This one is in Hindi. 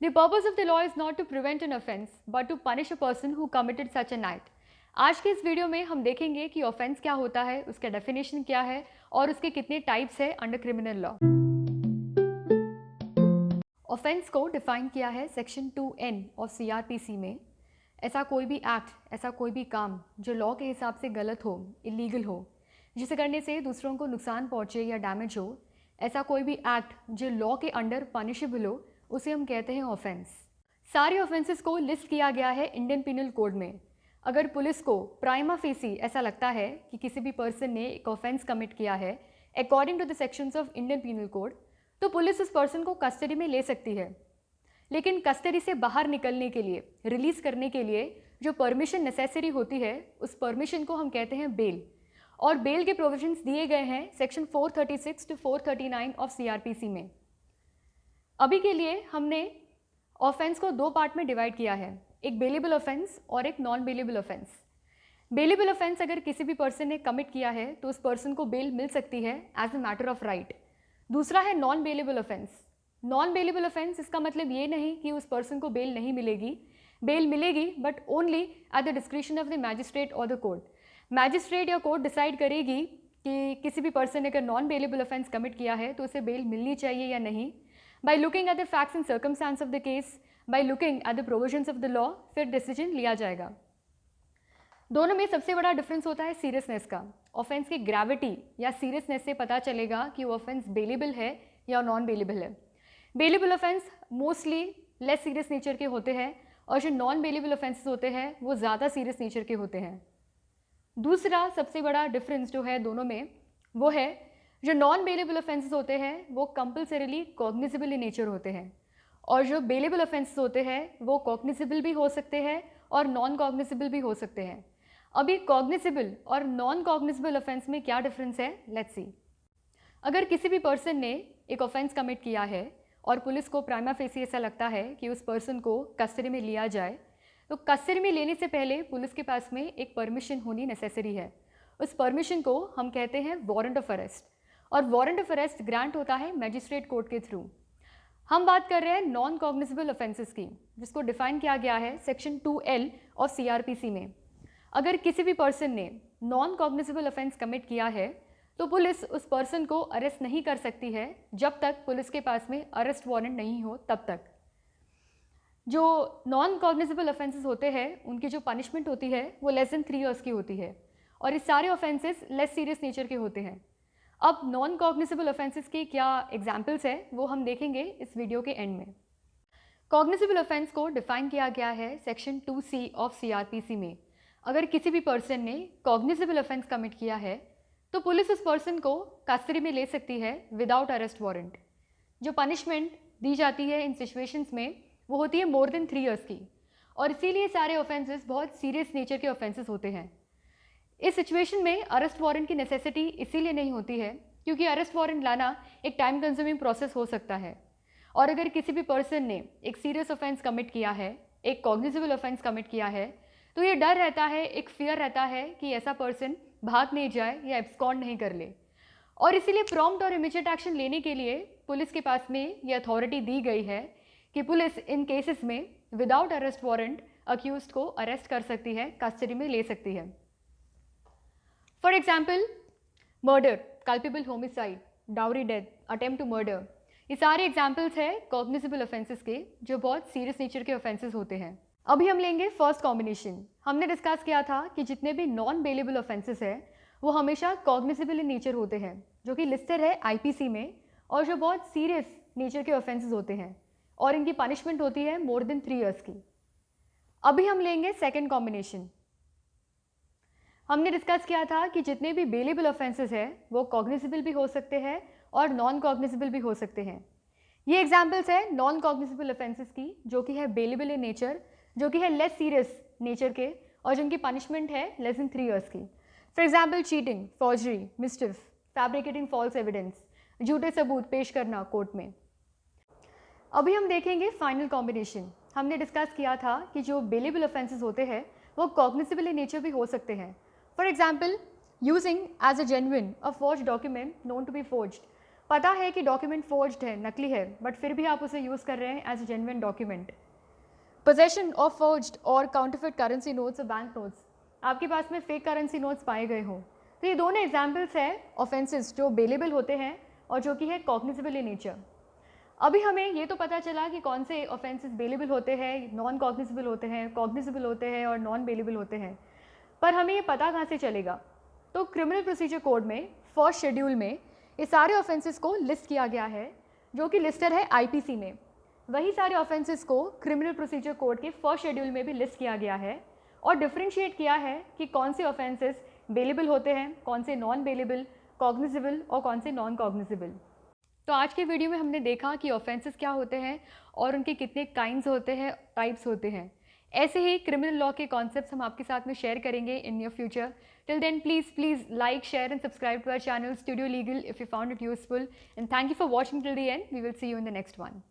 The purpose of the law is not to prevent an offense, but to punish a person who committed such an act. आज के इस वीडियो में हम देखेंगे कि ऑफेंस क्या होता है, उसका डेफिनेशन क्या है और उसके कितने टाइप्स है अंडर क्रिमिनल लॉ। ऑफेंस को डिफाइन किया है सेक्शन 2N ऑफ CRPC में। ऐसा कोई भी एक्ट, ऐसा कोई भी काम जो लॉ के हिसाब से गलत हो, इलीगल हो, जिसे करने से दूसरों को नुकसान पहुंचे या डैमेज हो, ऐसा कोई भी एक्ट जो लॉ के अंडर पनिशेबल हो, उसे हम कहते हैं ऑफेंस। सारे ऑफेंसेस को लिस्ट किया गया है इंडियन पिनल कोड में। अगर पुलिस को प्राइमा फेसी ऐसा लगता है कि किसी भी पर्सन ने एक ऑफेंस कमिट किया है according to the sections of Indian penal code, तो पुलिस उस पर्सन को कस्टडी में ले सकती है। लेकिन कस्टडी से बाहर निकलने के लिए, रिलीज करने के लिए जो परमिशन नेसेसरी होती है, उस परमिशन को हम कहते हैं बेल। और बेल के प्रोविजंस दिए गए हैं सेक्शन 436 टू 439 ऑफ CRPC में। अभी के लिए हमने ऑफेंस को दो पार्ट में डिवाइड किया है, एक बेलेबल ऑफेंस और एक non bailable offence. Bailable offence अगर किसी भी पर्सन ने कमिट किया है तो उस पर्सन को बेल मिल सकती है as a matter of right. दूसरा है non bailable offence. Non bailable offence इसका मतलब ये नहीं कि उस पर्सन को बेल नहीं मिलेगी, बेल मिलेगी but only at the discretion of the magistrate और द कोर्ट। मैजिस्ट्रेट या कोर्ट डिसाइड करेगी कि किसी भी पर्सन ने अगर नॉन बेलेबल ऑफेंस कमिट किया है तो उसे बेल मिलनी चाहिए या नहीं, by looking at the facts and circumstance of the case, by looking at the provisions of the law, फिर डिसीजन लिया जाएगा। दोनों में सबसे बड़ा डिफरेंस होता है सीरियसनेस का। ऑफेंस की ग्रेविटी या सीरियसनेस से पता चलेगा कि वो ऑफेंस बेलेबल है या नॉन बेलेबल है। Bailable offence mostly less serious nature के होते हैं और जो नॉन बेलेबल ऑफेंसेस होते हैं वो ज़्यादा सीरियस नेचर के होते हैं। दूसरा सबसे बड़ा डिफरेंस जो है दोनों में वो है जो नॉन बेलेबल ऑफेंसेस होते हैं वो कंपल्सरीली कॉग्निजिबल इन नेचर होते हैं और जो बेलेबल ऑफेंसेस होते हैं वो कॉग्निजिबल भी हो सकते हैं और नॉन कॉग्निजिबल भी हो सकते हैं। अभी कॉग्निजिबल और नॉन कॉग्निजिबल ऑफेंस में क्या डिफरेंस है, लेट्स सी। अगर किसी भी पर्सन ने एक ऑफेंस कमिट किया है और पुलिस को प्राइमा फेसी ऐसा लगता है कि उस पर्सन को कस्टडी में लिया जाए, तो कस्टडी में लेने से पहले पुलिस के पास में एक परमिशन होनी नेसेसरी है। उस परमिशन को हम कहते हैं वारंट ऑफ अरेस्ट और वारंट ऑफ अरेस्ट ग्रांट होता है मैजिस्ट्रेट कोर्ट के थ्रू। हम बात कर रहे हैं नॉन कॉग्निजिबल ऑफेंसेस की, जिसको डिफाइन किया गया है सेक्शन 2L ऑफ CRPC में। अगर किसी भी पर्सन ने नॉन कॉग्निजिबल ऑफेंस कमिट किया है तो पुलिस उस पर्सन को अरेस्ट नहीं कर सकती है जब तक पुलिस के पास में अरेस्ट वारंट नहीं हो तब तक। जो नॉन कॉग्निजिबल ऑफेंसेस होते हैं उनकी जो पनिशमेंट होती है वो लेस देन 3 years की होती है और ये सारे ऑफेंसेस लेस सीरियस नेचर के होते हैं। अब नॉन कॉग्निजिबल ऑफेंसेस के क्या एग्जाम्पल्स हैं वो हम देखेंगे इस वीडियो के एंड में। कॉग्निजिबल ऑफेंस को डिफाइन किया गया है सेक्शन 2C ऑफ CRPC में। अगर किसी भी पर्सन ने कॉग्निजिबल ऑफेंस कमिट किया है तो पुलिस उस पर्सन को कस्टडी में ले सकती है विदाउट अरेस्ट वारंट। जो पनिशमेंट दी जाती है इन सिचुएशंस में वो होती है मोर देन 3 years की और इसीलिए सारे ऑफेंसेस बहुत सीरियस नेचर के ऑफेंसेस होते हैं। इस सिचुएशन में अरेस्ट वारंट की नेसेसिटी इसीलिए नहीं होती है क्योंकि अरेस्ट वारंट लाना एक टाइम कंज्यूमिंग प्रोसेस हो सकता है और अगर किसी भी पर्सन ने एक सीरियस ऑफेंस कमिट किया है, एक कॉग्निजिबल ऑफेंस कमिट किया है, तो ये डर रहता है, एक फियर रहता है कि ऐसा पर्सन भाग नहीं जाए या एब्सकॉन्ड नहीं कर ले। और इसीलिए प्रॉम्प्ट और इमीडिएट एक्शन लेने के लिए पुलिस के पास में ये अथॉरिटी दी गई है कि पुलिस इन केसेस में विदाउट अरेस्ट वारंट अक्यूज्ड को अरेस्ट कर सकती है, कस्टडी में ले सकती है। For example murder, culpable homicide, dowry death, attempt to murder, ये सारे एग्जाम्पल्स हैं कॉग्निजिबल ऑफेंसेस के जो बहुत सीरियस नेचर के ऑफेंसेस होते हैं। अभी हम लेंगे फर्स्ट कॉम्बिनेशन। हमने डिस्कस किया था कि जितने भी नॉन बेलेबल ऑफेंसेस हैं वो हमेशा कॉग्निजिबल इन नेचर होते हैं जो कि लिस्टेड है IPC में और जो बहुत सीरियस नेचर के ऑफेंसेस होते हैं और इनकी पनिशमेंट होती है मोर देन 3 years की। अभी हम लेंगे सेकेंड कॉम्बिनेशन। हमने डिस्कस किया था कि जितने भी बेलेबल ऑफेंसेस हैं वो कॉग्निजिबल भी हो सकते हैं और नॉन कॉग्निजिबल भी हो सकते हैं। ये एग्जाम्पल्स है नॉन कॉग्निजिबल ऑफेंसेस की जो कि है बेलेबल इन नेचर, जो कि है लेस सीरियस नेचर के और जिनकी पनिशमेंट है लेस देन 3 years की। For example cheating, forgery, mischief, fabricating false evidence, झूठे सबूत पेश करना कोर्ट में। अभी हम देखेंगे फाइनल कॉम्बिनेशन। हमने डिस्कस किया था कि जो बेलेबल ऑफेंसेस होते हैं वो कॉग्निजिबल इन नेचर भी हो सकते हैं। For example using as a genuine a forged document known to be forged. पता है कि डॉक्यूमेंट फोर्ज्ड है, नकली है, बट फिर भी आप उसे यूज़ कर रहे हैं as a genuine document. Possession of forged और काउंटरफिट करेंसी नोट्स और बैंक नोट्स, आपके पास में फेक करेंसी नोट्स पाए गए हों, तो ये दोनों एग्जाम्पल्स हैं ऑफेंसेस जो बेलेबल होते हैं और जो कि है कॉग्निजिबल इन नेचर। अभी हमें ये तो पता चला कि कौन से ऑफेंसेस बेलेबल होते हैं, नॉन कॉग्निजिबल होते हैं, कॉग्निजिबल होते हैं और नॉन बेलेबल होते हैं, पर हमें ये पता कहाँ से चलेगा? तो क्रिमिनल प्रोसीजर कोड में फर्स्ट शेड्यूल में ये सारे ऑफेंसेस को लिस्ट किया गया है जो कि लिस्टेड है आईपीसी में। वही सारे ऑफेंसेस को क्रिमिनल प्रोसीजर कोड के फर्स्ट शेड्यूल में भी लिस्ट किया गया है और डिफ्रेंशिएट किया है कि कौन से ऑफेंसेस बेलेबल होते हैं, कौन से नॉन बेलेबल, कॉग्निजिबल और कौन से नॉन कॉग्निजिबल। तो आज के वीडियो में हमने देखा कि ऑफेंसेस क्या होते हैं और उनके कितने काइंड्स होते हैं, टाइप्स होते हैं। ऐसे ही क्रिमिनल लॉ के कॉन्सेप्ट्स हम आपके साथ में शेयर करेंगे in near future. Till then please like, share and subscribe to our channel Studio Legal if you found it useful, and thank you for watching till the end. We will see you in the next one.